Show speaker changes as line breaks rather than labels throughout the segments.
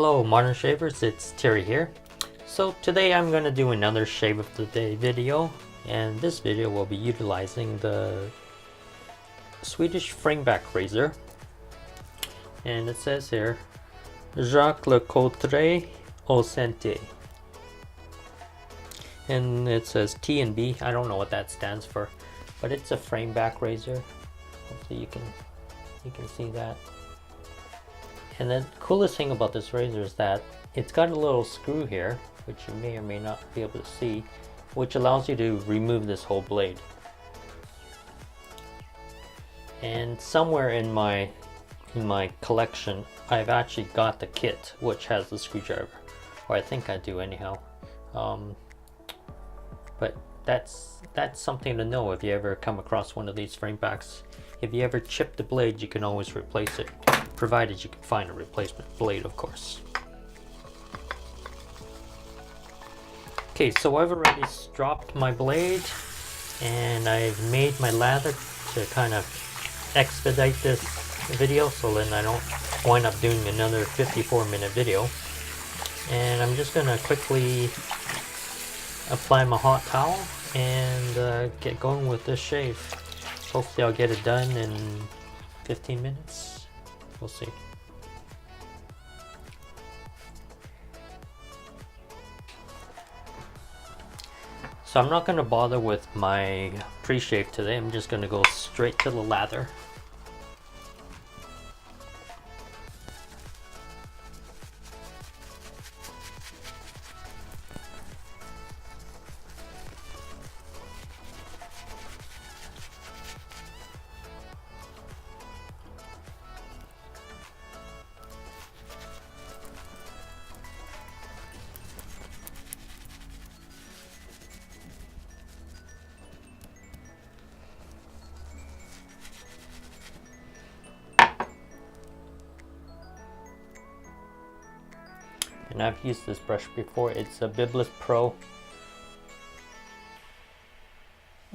Hello modern shavers, it's Terry here. So today I'm going to do another shave of the day video, and this video will be utilizing the Swedish Frameback razor, and it says here Jaques Lecoultre Au Sentier, and it says T and B. I don't know what that stands for, but it's a Frameback razor. Hopefully you can see that. And the coolest thing about this razor is that it's got a little screw here, which you may or may not be able to see, which allows you to remove this whole blade. And somewhere in my collection, I've actually got the kit which has the screwdriver, or I think I do anyhow. But that's something to know if you ever come across one of these Framebacks. If you ever chip the blade, you can always replace it, provided you can find a replacement blade, of course. Okay, so I've already stropped my blade, and I've made my lather to kind of expedite this video, so then I don't wind up doing another 54-minute video. And I'm just gonna quickly apply my hot towel and get going with this shave. Hopefully I'll get it done in 15 minutes. We'll see. So I'm not going to bother with my pre-shave today. I'm just going to go straight to the lather. And I've used this brush before. It's a Biblis Pro.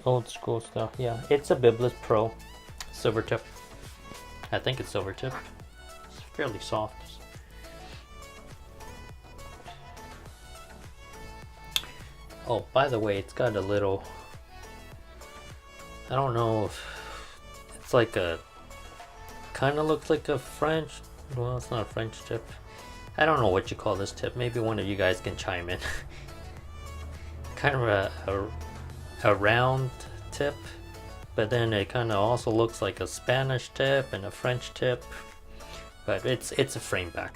Old school stuff. Yeah, it's a Biblis Pro silver tip. I think it's silver tip. It's fairly soft. Oh, by the way, it's got a little, I don't know if it's like a, kind of looks like a French, well, it's not a French tip. I don't know what you call this tip. Maybe one of you guys can chime in. Kind of a round tip, but then it kind of also looks like a Spanish tip and a French tip, but it's a Frameback.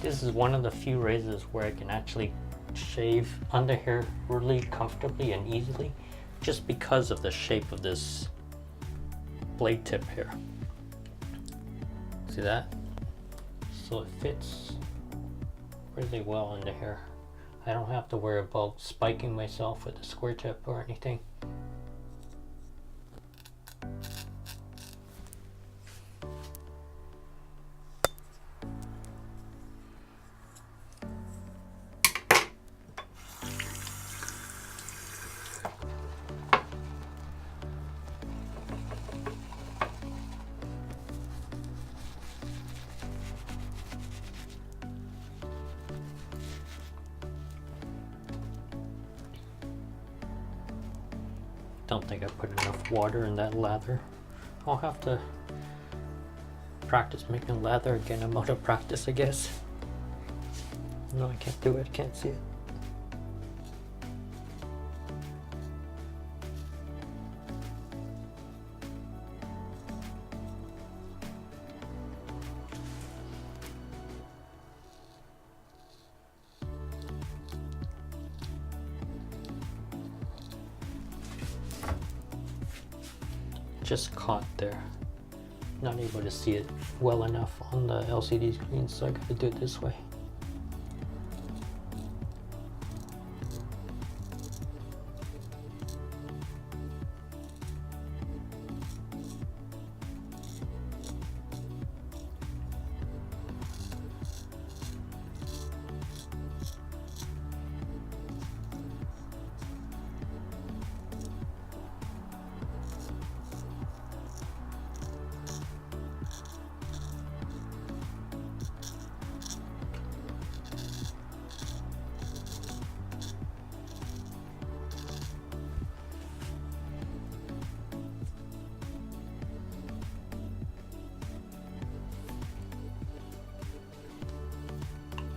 This is one of the few razors where I can actually shave under hair really comfortably and easily, just because of the shape of this blade tip here. See that? So it fits really well in the hair. I don't have to worry about spiking myself with a square tip or anything. Don't think I put enough water in that lather. I'll have to practice making lather again. I'm out of practice, I guess. No, I can't do it. I can't see it. Just caught there. Not able to see it well enough on the LCD screen, so I gotta do it this way.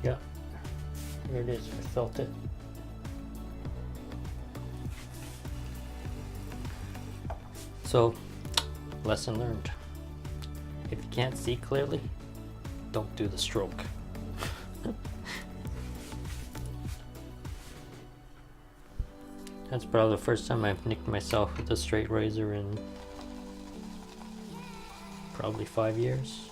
Yeah, there it is. I felt it. So, lesson learned. If you can't see clearly, don't do the stroke. That's probably the first time I've nicked myself with a straight razor in probably 5 years.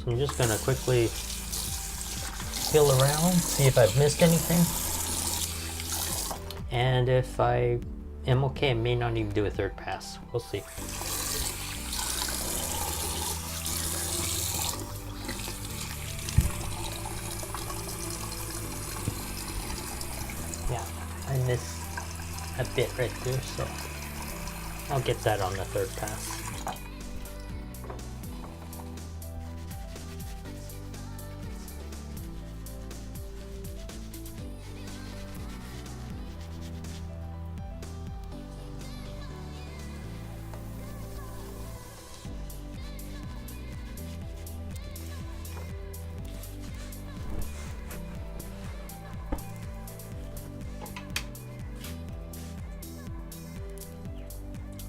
So I'm just gonna quickly feel around, see if I've missed anything. And if I am okay, I may not even do a third pass. We'll see. Yeah, I missed a bit right there, so I'll get that on the third pass.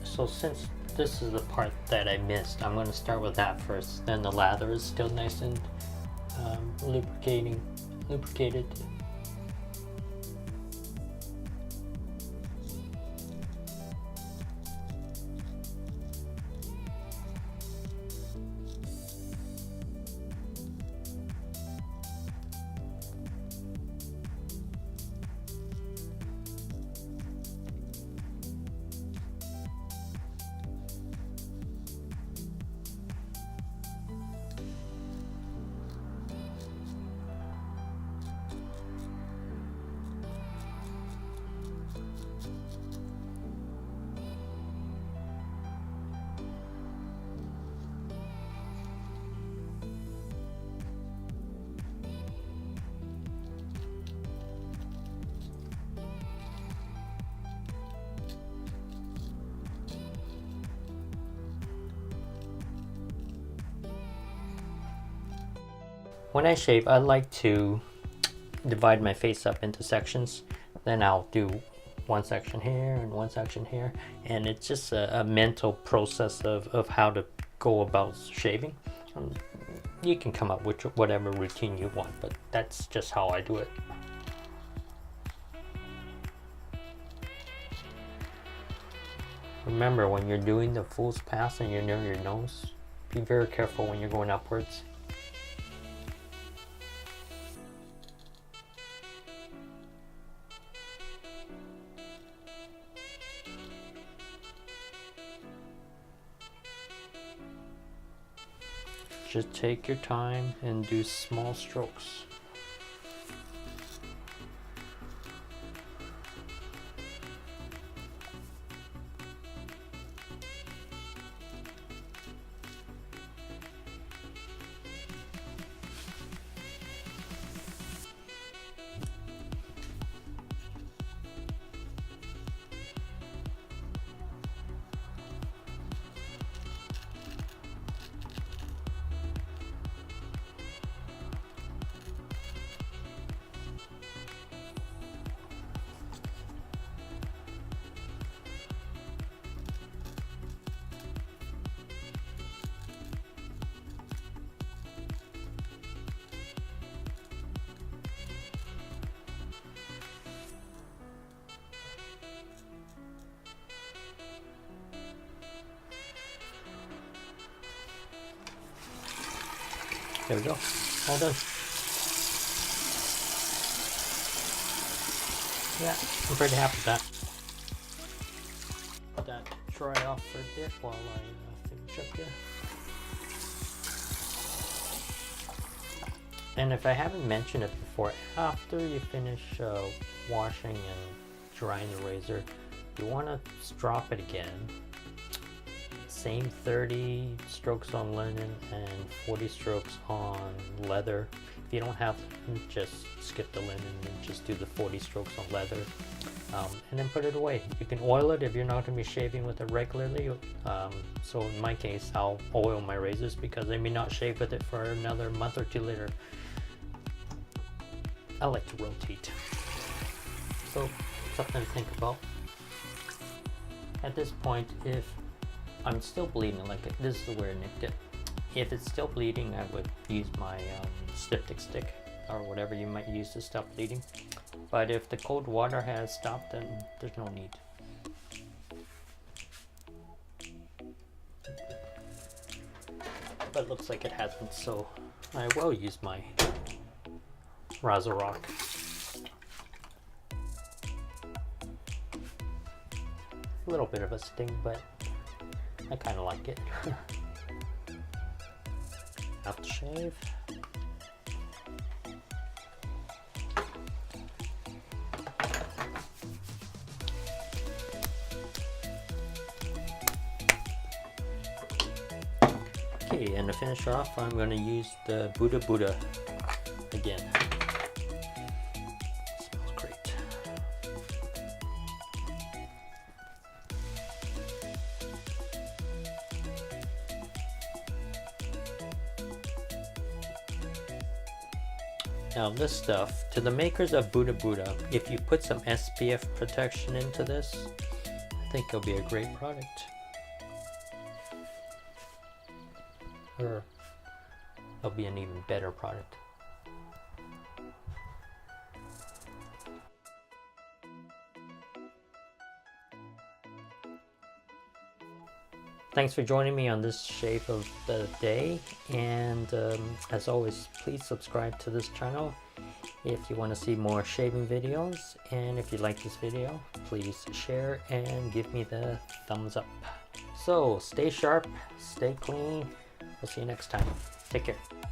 So since this is the part that I missed. I'm going to start with that first. Then the lather is still nice and lubricated. When I shave, I like to divide my face up into sections. Then I'll do one section here and one section here. And it's just a mental process of how to go about shaving. You can come up with whatever routine you want, but that's just how I do it. Remember, when you're doing the fool's pass and you're near your nose, be very careful when you're going upwards. Just take your time and do small strokes. There we go, all done. Yeah, I'm pretty happy with that. Let that dry off for a bit while I finish up here. And if I haven't mentioned it before, after you finish washing and drying the razor, you want to strop it again. Same 30 strokes on linen and 40 strokes on leather. If you don't have them, just skip the linen and just do the 40 strokes on leather, and then put it away. You can oil it if you're not going to be shaving with it regularly. So in my case, I'll oil my razors because I may not shave with it for another month or two later. I like to rotate. So something to think about. At this point, if I'm still bleeding, like this is where I nicked it. If it's still bleeding, I would use my styptic stick or whatever you might use to stop bleeding. But if the cold water has stopped, then there's no need. But it looks like it hasn't, so I will use my Razor-Rock. A little bit of a sting, but I kind of like it. Aftershave. Okay, and to finish off, I'm going to use the Buddha again. Smells great. Now this stuff, to the makers of Buddha, if you put some SPF protection into this, I think it'll be a great product. or it'll be an even better product. Thanks for joining me on this shave of the day, and as always, please subscribe to this channel if you want to see more shaving videos, and if you like this video, please share and give me the thumbs up. So stay sharp, stay clean. We'll see you next time. Take care.